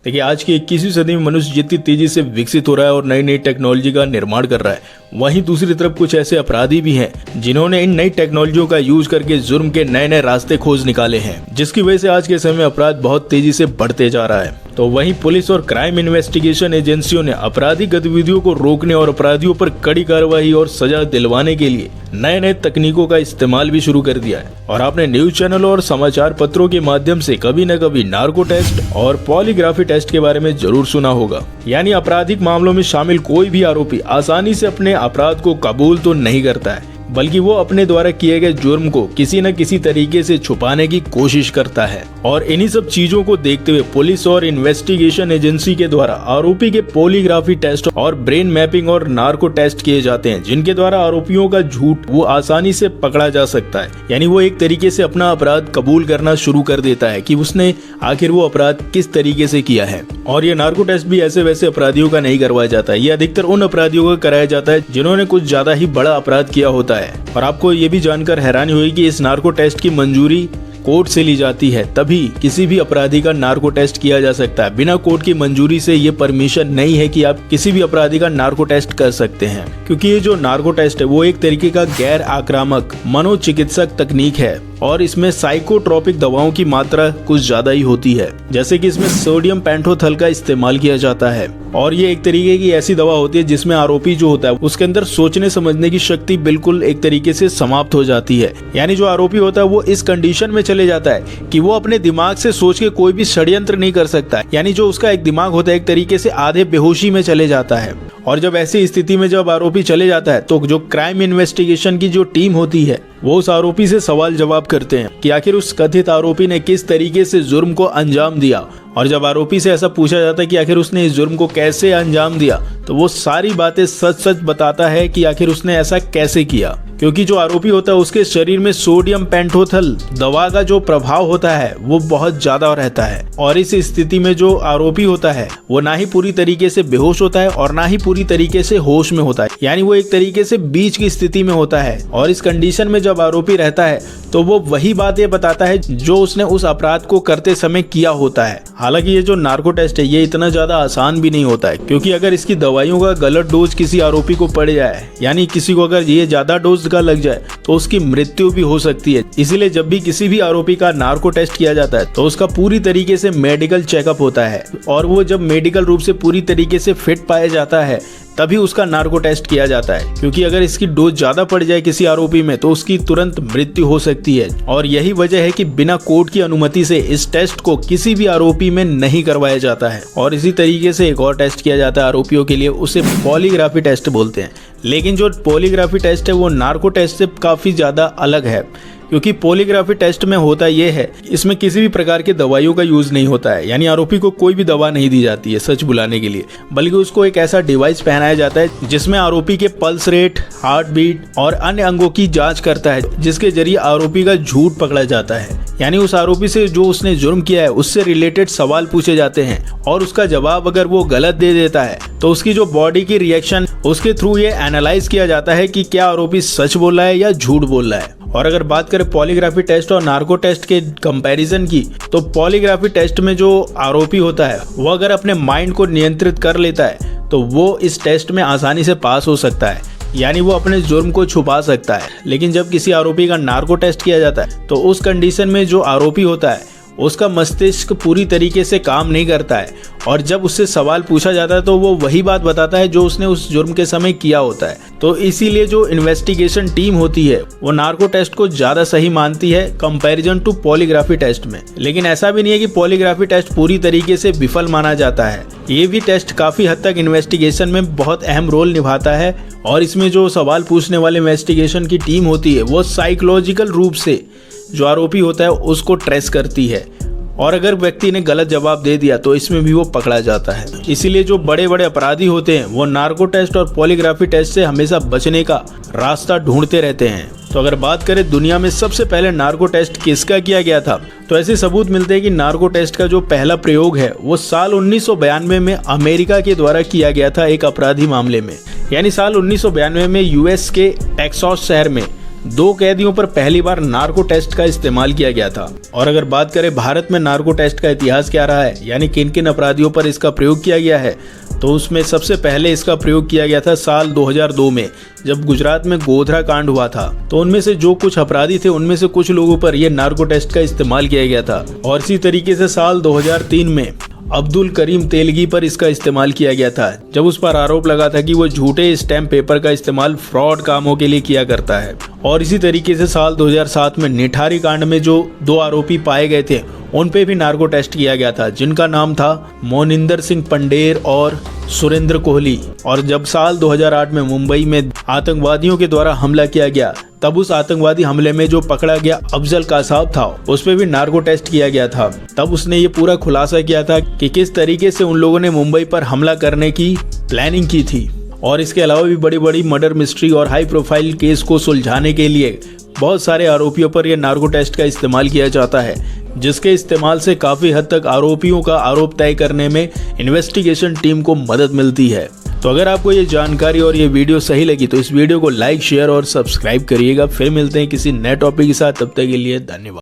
देखिए, आज की 21वीं सदी में मनुष्य जितनी तेजी से विकसित हो रहा है और नई नई टेक्नोलॉजी का निर्माण कर रहा है, वहीं दूसरी तरफ कुछ ऐसे अपराधी भी हैं जिन्होंने इन नई टेक्नोलॉजियों का यूज करके जुर्म के नए नए रास्ते खोज निकाले हैं, जिसकी वजह से आज के समय में अपराध बहुत तेजी से बढ़ते जा रहा है। तो वहीं पुलिस और क्राइम इन्वेस्टिगेशन एजेंसियों ने आपराधिक गतिविधियों को रोकने और अपराधियों पर कड़ी कार्रवाई और सजा दिलवाने के लिए नए नए तकनीकों का इस्तेमाल भी शुरू कर दिया है। और आपने न्यूज चैनलों और समाचार पत्रों के माध्यम से कभी न कभी नार्को टेस्ट और पॉलीग्राफी टेस्ट के बारे में जरूर सुना होगा। यानी आपराधिक मामलों में शामिल कोई भी आरोपी आसानी से अपने अपराध को कबूल तो नहीं करता है, बल्कि वो अपने द्वारा किए गए जुर्म को किसी न किसी तरीके से छुपाने की कोशिश करता है। और इन्हीं सब चीजों को देखते हुए पुलिस और इन्वेस्टिगेशन एजेंसी के द्वारा आरोपी के पॉलीग्राफी टेस्ट और ब्रेन मैपिंग और नार्को टेस्ट किए जाते हैं, जिनके द्वारा आरोपियों का झूठ वो आसानी से पकड़ा जा सकता है। यानी वो एक तरीके से अपना अपराध कबूल करना शुरू कर देता है कि उसने आखिर वो अपराध किस तरीके से किया है। और ये नार्को टेस्ट भी ऐसे वैसे अपराधियों का नहीं करवाया जाता है, ये अधिकतर उन अपराधियों का कराया जाता है जिन्होंने कुछ ज्यादा ही बड़ा अपराध किया होता है। और आपको ये भी जानकर हैरानी हुई कि इस नार्को टेस्ट की मंजूरी कोर्ट से ली जाती है, तभी किसी भी अपराधी का नार्को टेस्ट किया जा सकता है। बिना कोर्ट की मंजूरी से ये परमिशन नहीं है कि आप किसी भी अपराधी का नार्को टेस्ट कर सकते हैं, क्योंकि ये जो नार्को टेस्ट है वो एक तरीके का गैर आक्रामक मनोचिकित्सक तकनीक है और इसमें साइकोट्रोपिक दवाओं की मात्रा कुछ ज्यादा ही होती है, जैसे कि इसमें सोडियम पेंटोथल का इस्तेमाल किया जाता है। और ये एक तरीके की ऐसी दवा होती है जिसमें आरोपी जो होता है उसके अंदर सोचने समझने की शक्ति बिल्कुल एक तरीके से समाप्त हो जाती है। यानी जो आरोपी होता है वो इस कंडीशन में चले जाता है कि वो अपने दिमाग से सोच के कोई भी षड्यंत्र नहीं कर सकता। यानी जो उसका एक दिमाग होता है एक तरीके से आधे बेहोशी में चले जाता है। और जब ऐसी स्थिति में जब आरोपी चले जाता है तो जो क्राइम इन्वेस्टिगेशन की जो टीम होती है वो उस आरोपी से सवाल जवाब करते हैं कि आखिर उस कथित आरोपी ने किस तरीके से जुर्म को अंजाम दिया। और जब आरोपी से ऐसा पूछा जाता है कि आखिर उसने इस जुर्म को कैसे अंजाम दिया, तो वो सारी बातें सच सच बताता है कि आखिर उसने ऐसा कैसे किया। क्योंकि जो आरोपी होता है उसके शरीर में सोडियम पेंटोथल दवा का जो प्रभाव होता है वो बहुत ज्यादा रहता है। और इस स्थिति में जो आरोपी होता है वो ना ही पूरी तरीके से बेहोश होता है और ना ही पूरी तरीके से होश में होता है, यानी वो एक तरीके से बीच की स्थिति में होता है। और इस कंडीशन में जब आरोपी रहता है तो वो वही बातें बताता है जो उसने उस अपराध को करते समय किया होता है। हालांकि ये जो नार्को टेस्ट है ये इतना ज्यादा आसान भी नहीं होता है, क्योंकि अगर इसकी दवाइयों का गलत डोज किसी आरोपी को पड़ जाए, यानी किसी को अगर ये ज्यादा डोज का लग जाए तो उसकी मृत्यु भी हो सकती है। इसीलिए जब भी किसी भी आरोपी का नार्को टेस्ट किया जाता है तो उसका पूरी तरीके से मेडिकल चेकअप होता है। और वो जब मेडिकल रूप से पूरी तरीके से फिट पाया जाता है तभी उसका नार्को टेस्ट किया जाता है, क्योंकि अगर इसकी डोज ज्यादा पड़ जाए किसी आरोपी में तो उसकी तुरंत मृत्यु हो सकती है। और यही वजह है कि बिना कोर्ट की अनुमति से इस टेस्ट को किसी भी आरोपी में नहीं करवाया जाता है। और इसी तरीके से एक और टेस्ट किया जाता है आरोपियों के लिए, उसे पॉलीग्राफी टेस्ट बोलते हैं। लेकिन जो पॉलीग्राफी टेस्ट है वो नार्को टेस्ट से काफी ज्यादा अलग है, क्योंकि पॉलीग्राफी टेस्ट में होता यह है इसमें किसी भी प्रकार के दवाइयों का यूज नहीं होता है। यानी आरोपी को कोई भी दवा नहीं दी जाती है सच बुलाने के लिए, बल्कि उसको एक ऐसा डिवाइस पहनाया जाता है जिसमें आरोपी के पल्स रेट, हार्ट बीट और अन्य अंगों की जांच करता है, जिसके जरिए आरोपी का झूठ पकड़ा जाता है। यानी उस आरोपी से जो उसने जुर्म किया है उससे रिलेटेड सवाल पूछे जाते हैं और उसका जवाब अगर वो गलत दे देता है तो उसकी जो बॉडी की रिएक्शन उसके थ्रू ये एनालाइज किया जाता है कि क्या आरोपी सच बोल रहा है या झूठ बोल रहा है। और अगर बात करें पॉलीग्राफी टेस्ट और नार्को टेस्ट के कंपैरिजन की, तो पॉलीग्राफी टेस्ट में जो आरोपी होता है वो अगर अपने माइंड को नियंत्रित कर लेता है तो वो इस टेस्ट में आसानी से पास हो सकता है, यानी वो अपने जुर्म को छुपा सकता है। लेकिन जब किसी आरोपी का नार्को टेस्ट किया जाता है तो उस कंडीशन में जो आरोपी होता है उसका मस्तिष्क पूरी तरीके से काम नहीं करता है, और जब उससे सवाल पूछा जाता है तो वो वही बात बताता है जो उसने उस जुर्म के समय किया होता है। तो इसीलिए जो इन्वेस्टिगेशन टीम होती है वो नार्को टेस्ट को ज्यादा सही मानती है कंपैरिजन टू पॉलीग्राफी टेस्ट में। लेकिन ऐसा भी नहीं है कि पॉलीग्राफी टेस्ट पूरी तरीके से विफल माना जाता है। ये भी टेस्ट काफी हद तक इन्वेस्टिगेशन में बहुत अहम रोल निभाता है। और इसमें जो सवाल पूछने वाले इन्वेस्टिगेशन की टीम होती है वो साइकोलॉजिकल रूप से जो आरोपी होता है उसको ट्रेस करती है, और अगर व्यक्ति ने गलत जवाब दे दिया तो इसमें भी वो पकड़ा जाता है। इसीलिए जो बड़े बड़े अपराधी होते हैं वो नार्को टेस्ट और पॉलीग्राफी टेस्ट से हमेशा बचने का रास्ता ढूंढते रहते हैं। तो अगर बात करें दुनिया में सबसे पहले नार्को टेस्ट किसका किया गया था, तो ऐसे सबूत मिलते हैं कि नार्को टेस्ट का जो पहला प्रयोग है वो साल 1992 में अमेरिका के द्वारा किया गया था एक अपराधी मामले में। यानी साल 1992 में यूएस के टेक्सास शहर में 2 कैदियों पर पहली बार नार्को टेस्ट का इस्तेमाल किया गया था। और अगर बात करें भारत में नार्को टेस्ट का इतिहास क्या रहा है, यानी किन किन अपराधियों पर इसका प्रयोग किया गया है, तो उसमें सबसे पहले इसका प्रयोग किया गया था साल 2002 में, जब गुजरात में गोधरा कांड हुआ था। तो उनमें से जो कुछ अपराधी थे उनमें से कुछ लोगों पर यह नार्को टेस्ट का इस्तेमाल किया गया था। और इसी तरीके से साल 2003 में अब्दुल करीम तेलगी पर इसका इस्तेमाल किया गया था, जब उस पर आरोप लगा था कि वो झूठे स्टैम्प पेपर का इस्तेमाल फ्रॉड कामों के लिए किया करता है। और इसी तरीके से साल 2007 में निठारी कांड में जो 2 आरोपी पाए गए थे उन पे भी नार्को टेस्ट किया गया था, जिनका नाम था मोनिंदर सिंह पंडेर और सुरेंद्र कोहली। और जब साल 2008 में मुंबई में आतंकवादियों के द्वारा हमला किया गया, तब उस आतंकवादी हमले में जो पकड़ा गया अफजल कासाब था, उस पे भी नार्को टेस्ट किया गया था। तब उसने ये पूरा खुलासा किया था कि किस तरीके से उन लोगों ने मुंबई पर हमला करने की प्लानिंग की थी। और इसके अलावा भी बड़ी बड़ी मर्डर मिस्ट्री और हाई प्रोफाइल केस को सुलझाने के लिए बहुत सारे आरोपियों पर यह नार्को टेस्ट का इस्तेमाल किया जाता है, जिसके इस्तेमाल से काफी हद तक आरोपियों का आरोप तय करने में इन्वेस्टिगेशन टीम को मदद मिलती है। तो अगर आपको ये जानकारी और ये वीडियो सही लगी तो इस वीडियो को लाइक, शेयर और सब्सक्राइब करिएगा। फिर मिलते हैं किसी नए टॉपिक के साथ, तब तक के लिए धन्यवाद।